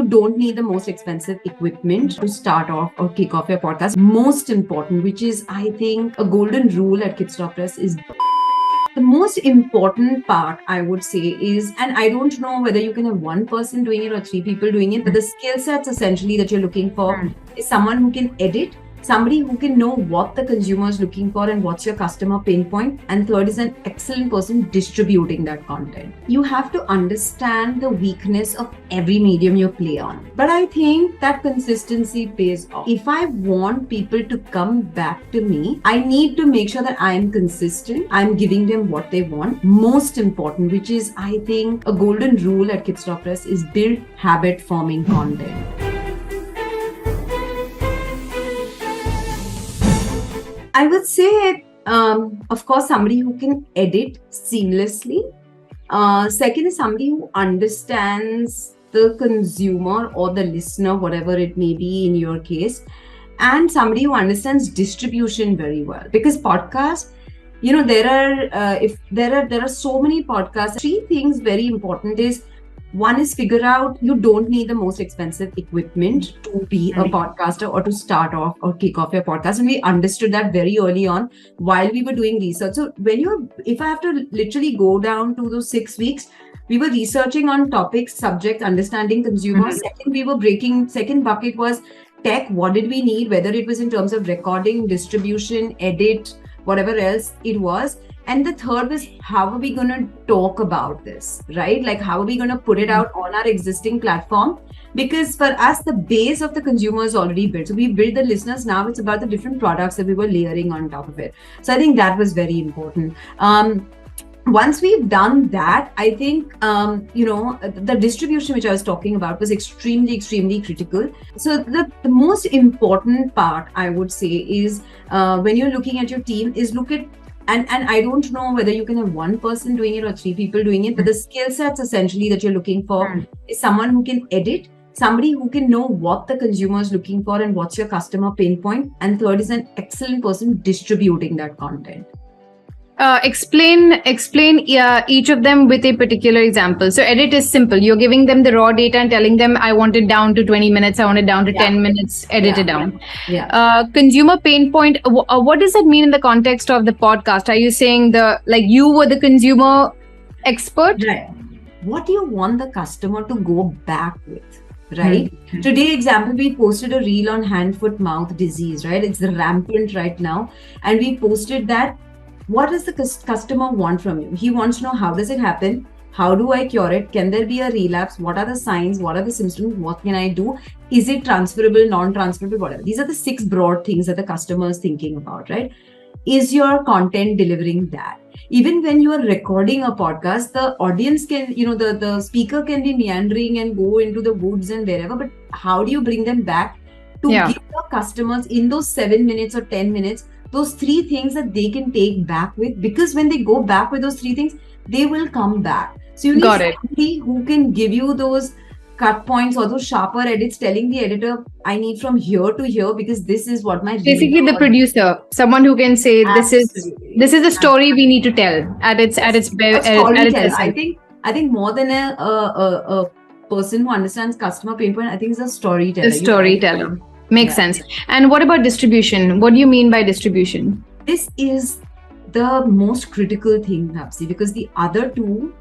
don't need the most expensive equipment to start off or kick off your podcast. Most important, which is, I think, a golden rule at Kidstar Press is the most important part, I would say, is, and I don't know whether you can have one person doing it or three people doing it, but the skill sets essentially that you're looking for is someone who can edit, somebody who can know what the consumer is looking for and what's your customer pain point, and third is an excellent person distributing that content. You have to understand the weakness of every medium you play on. But I think that consistency pays off. If I want people to come back to me, I need to make sure that I'm consistent. I'm giving them what they want. Most important, which is, I think, a golden rule at Kidstar Press, is build habit forming content. I would say, of course, somebody who can edit seamlessly. Second is somebody who understands the consumer or the listener, whatever it may be in your case, and somebody who understands distribution very well. Because podcasts, there are so many podcasts. Three things very important is, one is figure out you don't need the most expensive equipment to be a podcaster or to start off or kick off your podcast. And we understood that very early on while we were doing research. So if I have to literally go down to those 6 weeks, we were researching on topics, subjects, understanding consumers. Second bucket was tech. What did we need? Whether it was in terms of recording, distribution, edit, whatever else it was. And the third was, how are we going to talk about this, right? Like, how are we going to put it out on our existing platform? Because for us, the base of the consumer is already built. So we build the listeners. Now it's about the different products that we were layering on top of it. So I think that was very important. Once we've done that, I think, the distribution which I was talking about was extremely, extremely critical. So the most important part, I would say, is when you're looking at your team, is look at, and I don't know whether you can have one person doing it or three people doing it, but the skill sets essentially that you're looking for is someone who can edit, somebody who can know what the consumer is looking for and what's your customer pain point, and third is an excellent person distributing that content. Explain each of them with a particular example. So edit is simple. You're giving them the raw data and telling them, I want it down to 20 minutes, I want it down to 10 minutes, edit it down. Consumer pain point, what does that mean in the context of the podcast? Are you saying you were the consumer expert? Right. What do you want the customer to go back with? Right. Today, example, we posted a reel on hand, foot, mouth disease, right? It's rampant right now. And we posted that. What does the customer want from you? He wants to know, how does it happen? How do I cure it? Can there be a relapse? What are the signs? What are the symptoms? What can I do? Is it transferable, non-transferable, whatever? These are the 6 broad things that the customer is thinking about, right? Is your content delivering that? Even when you are recording a podcast, the audience can, the speaker can be meandering and go into the woods and wherever, but how do you bring them back to give your customers in those 7 minutes or 10 minutes, those 3 things that they can take back with? Because when they go back with those 3 things, they will come back. So you need somebody who can give you those cut points or those sharper edits, telling the editor, I need from here to here because this is what my basically the producer, someone who can say, this is a story we need to tell at its best. I think more than a person who understands customer pain point, I think it's a storyteller. A storyteller. Makes sense. And what about distribution? What do you mean by distribution? This is the most critical thing, Bhapsi, because the other two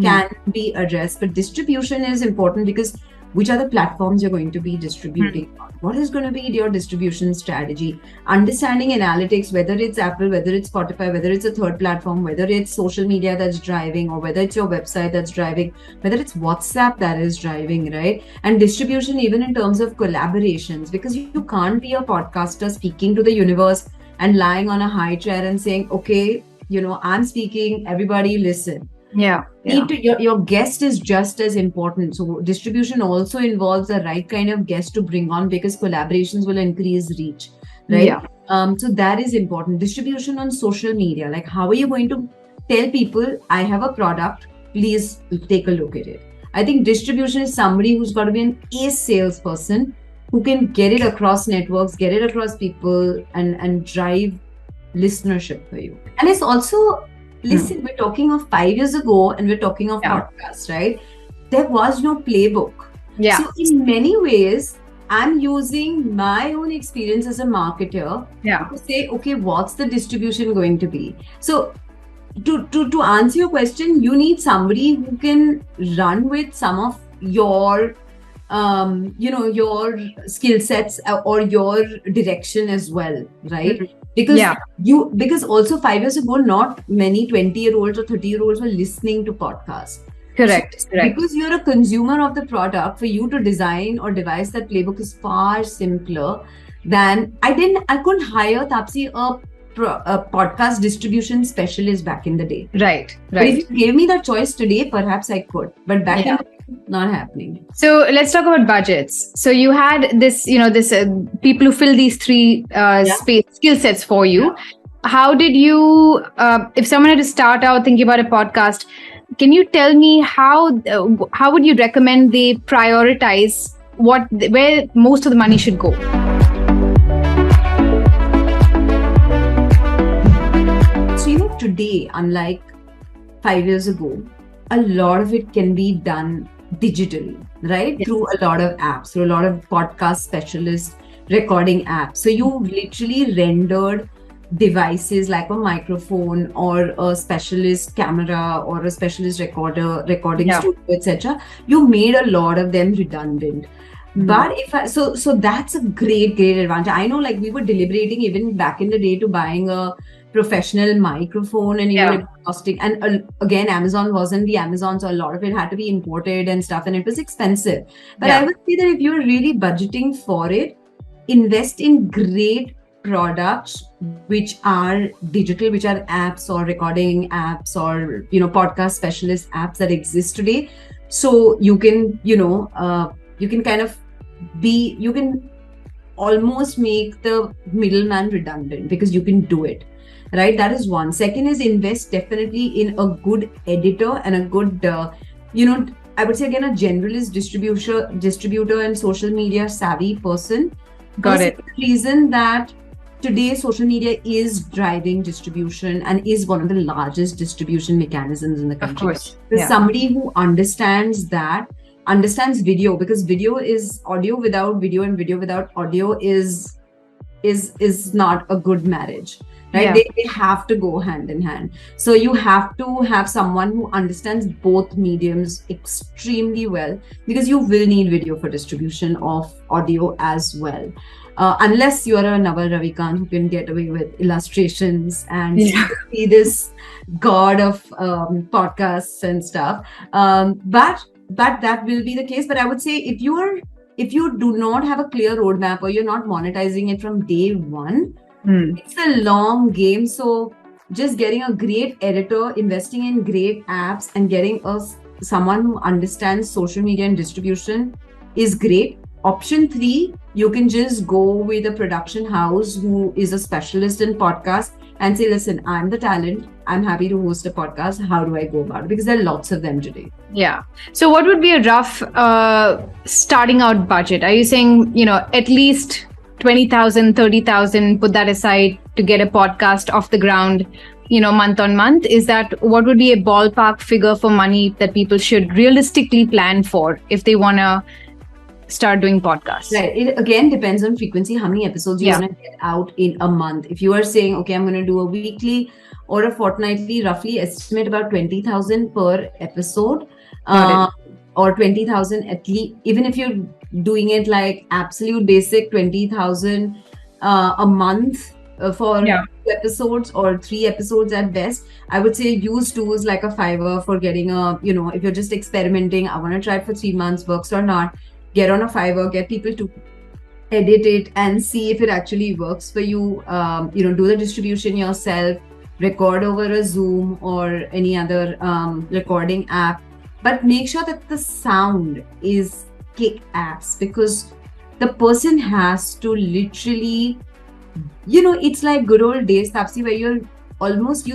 can be addressed. But distribution is important because which are the platforms you're going to be distributing on? What is going to be your distribution strategy? Understanding analytics, whether it's Apple, whether it's Spotify, whether it's a third platform, whether it's social media that's driving, or whether it's your website that's driving, whether it's WhatsApp that is driving, right? And distribution even in terms of collaborations, because you can't be a podcaster speaking to the universe and lying on a high chair and saying, okay, I'm speaking, everybody listen. Your guest is just as important. So distribution also involves the right kind of guest to bring on, because collaborations will increase reach, right? So that is important. Distribution on social media, like how are you going to tell people, I have a product, please take a look at it. I think distribution is somebody who's got to be an ace salesperson who can get it across networks, get it across people, and drive listenership for you. And it's also, listen, we're talking of 5 years ago and we're talking of podcasts, right? There was no playbook. Yeah. So in many ways, I'm using my own experience as a marketer to say, okay, what's the distribution going to be? So to answer your question, you need somebody who can run with some of your your skill sets or your direction as well, right? Because also 5 years ago, not many 20-year-olds or 30-year-olds were listening to podcasts. Correct. Because you're a consumer of the product, for you to design or devise that playbook is far simpler than I couldn't hire Taapsee a podcast distribution specialist back in the day. Right. But if you gave me that choice today, perhaps I could. But back in the day, not happening. So let's talk about budgets. So you had this, people who fill these three skill sets for you. Yeah. How did you, if someone had to start out thinking about a podcast, can you tell me how would you recommend they prioritize where most of the money should go? So, today, unlike 5 years ago, a lot of it can be done digitally, right? Yes. Through a lot of apps, through a lot of podcast specialist recording apps. So you literally rendered devices like a microphone or a specialist camera or a specialist recording studio, etc. You made a lot of them redundant. But so that's a great advantage. I know, like, we were deliberating even back in the day to buying a professional microphone and even costing, and again, Amazon wasn't the Amazon, so a lot of it had to be imported and stuff, and it was expensive. But I would say that if you're really budgeting for it, invest in great products which are digital, which are apps or recording apps or podcast specialist apps that exist today. So you can you can almost make the middleman redundant because you can do it, right? That is one. Second is invest definitely in a good editor and a good I would say again a generalist distributor and social media savvy person. Got it. The reason that today social media is driving distribution and is one of the largest distribution mechanisms in the country. Of course. There's somebody who understands video, because video is audio without video and video without audio is not a good marriage, right? They have to go hand in hand. So you have to have someone who understands both mediums extremely well, because you will need video for distribution of audio as well. Unless you are a Naval Ravikant who can get away with illustrations and see this god of podcasts and stuff. But that will be the case. But I would say if you do not have a clear roadmap or you're not monetizing it from day one, it's a long game. So just getting a great editor, investing in great apps, and getting someone who understands social media and distribution is great. Option 3, you can just go with a production house who is a specialist in podcasts and say, listen, I'm the talent. I'm happy to host a podcast. How do I go about it? Because there are lots of them today. Yeah. So what would be a rough starting out budget? Are you saying, at least 20,000, 30,000, put that aside to get a podcast off the ground, month on month? Is that what would be a ballpark figure for money that people should realistically plan for if they want to start doing podcasts? Right. It again depends on frequency, how many episodes you want to get out in a month. If you are saying, okay, I'm going to do a weekly or a fortnightly, roughly estimate about 20,000 per episode, or 20,000 at least. Even if you're doing it like absolute basic 20,000 a month for 2 episodes or 3 episodes at best, I would say use tools like a Fiverr for getting if you're just experimenting, I want to try it for 3 months, works or not. Get on a Fiverr, get people to edit it and see if it actually works for you. Do the distribution yourself, record over a Zoom or any other recording app. But make sure that the sound is kick-ass, because the person has to literally, it's like good old days, Taapsee, where you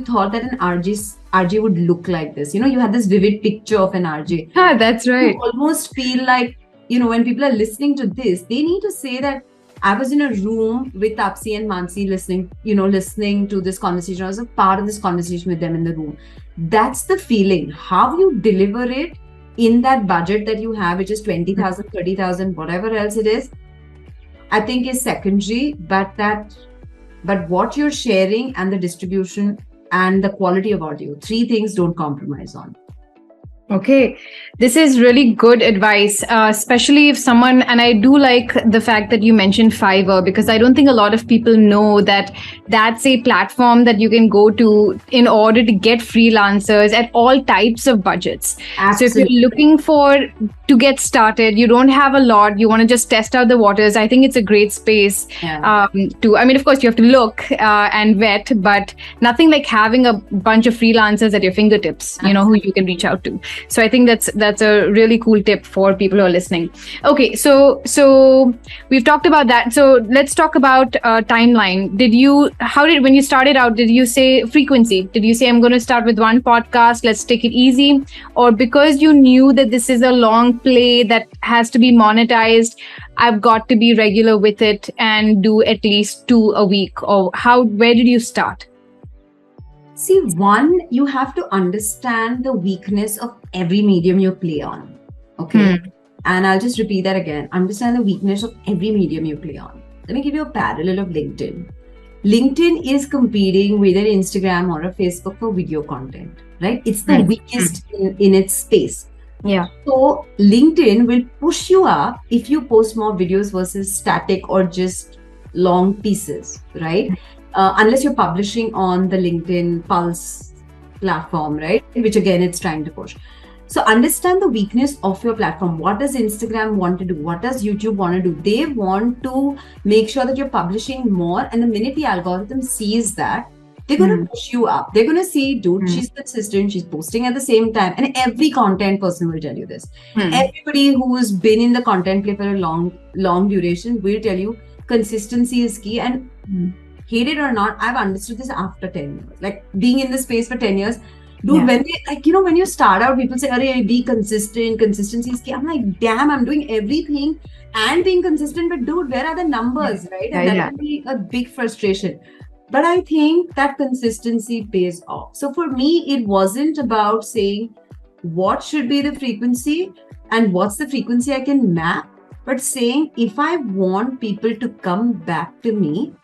thought that an RJ would look like this. You had this vivid picture of an RJ. That's right. You almost feel like, when people are listening to this, they need to say that I was in a room with Taapsee and Mansi listening to this conversation. I was a part of this conversation with them in the room. That's the feeling. How you deliver it in that budget that you have, which is 20,000, 30,000, whatever else it is, I think is secondary, but what you're sharing and the distribution and the quality of audio, three things don't compromise on. Okay, this is really good advice, especially if someone, and I do like the fact that you mentioned Fiverr, because I don't think a lot of people know that that's a platform that you can go to in order to get freelancers at all types of budgets. Absolutely. So if you're looking to get started, you don't have a lot, you want to just test out the waters, I think it's a great space I mean, of course, you have to look and vet, but nothing like having a bunch of freelancers at your fingertips, who you can reach out to. So I think that's a really cool tip for people who are listening. Okay, so we've talked about that. So let's talk about timeline. When you started out, did you say frequency? Did you say, I'm going to start with one podcast, let's take it easy? Or because you knew that this is a long play that has to be monetized, I've got to be regular with it and do at least 2 a week? Or where did you start? See, one, you have to understand the weakness of every medium you play on. Okay. And I'll just repeat that again. Understand the weakness of every medium you play on. Let me give you a parallel of LinkedIn. LinkedIn is competing with an Instagram or a Facebook for video content, right? It's the weakest in its space. Yeah. So LinkedIn will push you up if you post more videos versus static or just long pieces, right? Unless you're publishing on the LinkedIn Pulse platform, right? Which again, it's trying to push. So understand the weakness of your platform. What does Instagram want to do? What does YouTube want to do? They want to make sure that you're publishing more. And the minute the algorithm sees that, they're going to push you up. They're going to see, dude, she's consistent. She's posting at the same time. And every content person will tell you this. Everybody who's been in the content play for a long duration will tell you consistency is key. And hate it or not, I've understood this after 10 years. Like being in this space for 10 years, dude, when you start out, people say, "Arey, be consistent, consistency is key." I'm like, damn, I'm doing everything and being consistent, but dude, where are the numbers, right? And that can be a big frustration. But I think that consistency pays off. So for me, it wasn't about saying what should be the frequency and what's the frequency I can map, but saying if I want people to come back to me,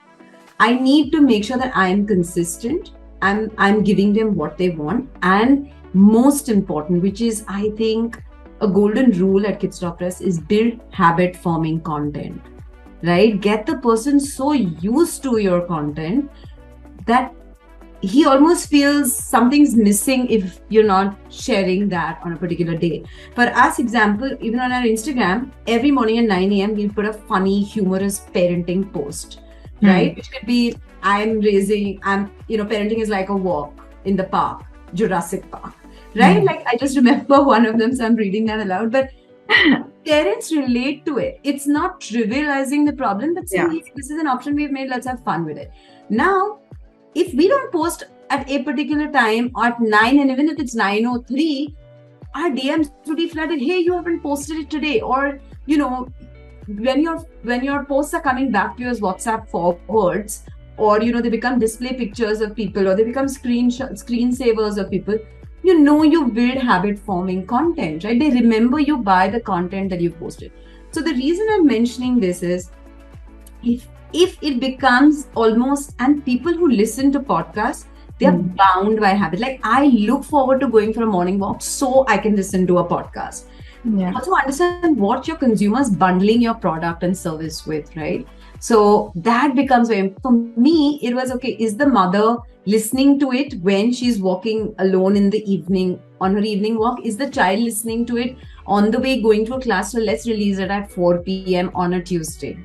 I need to make sure that I'm consistent. I'm giving them what they want. And most important, which is, I think, a golden rule at Kidstalk Press, is build habit forming content, right? Get the person so used to your content that he almost feels something's missing if you're not sharing that on a particular day. For us, example, even on our Instagram, every morning at 9 a.m., we'll put a funny, humorous parenting post, right? Which could be, parenting is like a walk in the park, Jurassic Park, right? Like I just remember one of them, so I'm reading that aloud, but parents relate to it. It's not trivializing the problem, but saying, this is an option we've made, let's have fun with it. Now, if we don't post at a particular time or at 9, and even if it's 9:03, our DMs will be flooded. Hey, you haven't posted it today. Or, when your posts are coming back to you as WhatsApp forwards, or they become display pictures of people, or they become screensavers of people, you build habit forming content, right? They remember you by the content that you posted. So the reason I'm mentioning this is, if it becomes almost, and people who listen to podcasts, they're bound by habit. Like I look forward to going for a morning walk so I can listen to a podcast. Also understand what your consumers bundling your product and service with, right? So that becomes very, for me, it was okay, is the mother listening to it when she's walking alone in the evening on her evening walk? Is the child listening to it on the way going to a class? So let's release it at 4 p.m. on a Tuesday,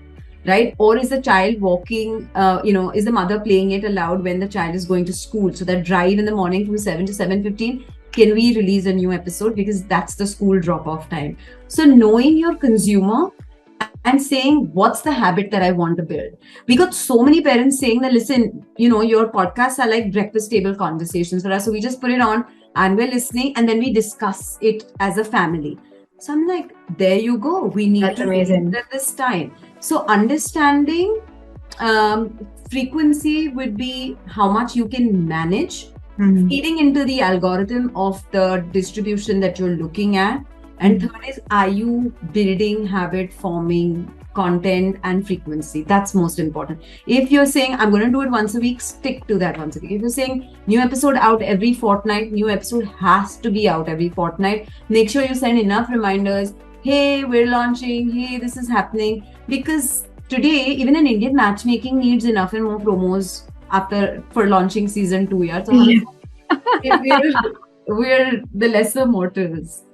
right? Or is the child walking, is the mother playing it aloud when the child is going to school? So that drive in the morning from 7 to 7:15, can we release a new episode? Because that's the school drop-off time. So knowing your consumer and saying, what's the habit that I want to build? We got so many parents saying that, listen, your podcasts are like breakfast table conversations for us. So we just put it on and we're listening and then we discuss it as a family. So I'm like, there you go. We need That's to amazing. do it at this time. So understanding frequency would be how much you can manage, feeding into the algorithm of the distribution that you're looking at. And third is, are you building habit forming content and frequency? That's most important. If you're saying I'm going to do it once a week, stick to that once a week. If you're saying new episode out every fortnight, new episode has to be out every fortnight. Make sure you send enough reminders. Hey, we're launching. Hey, this is happening. Because today, even an Indian matchmaking needs enough and more promos for launching season 2. Yeah. So we're the lesser mortals.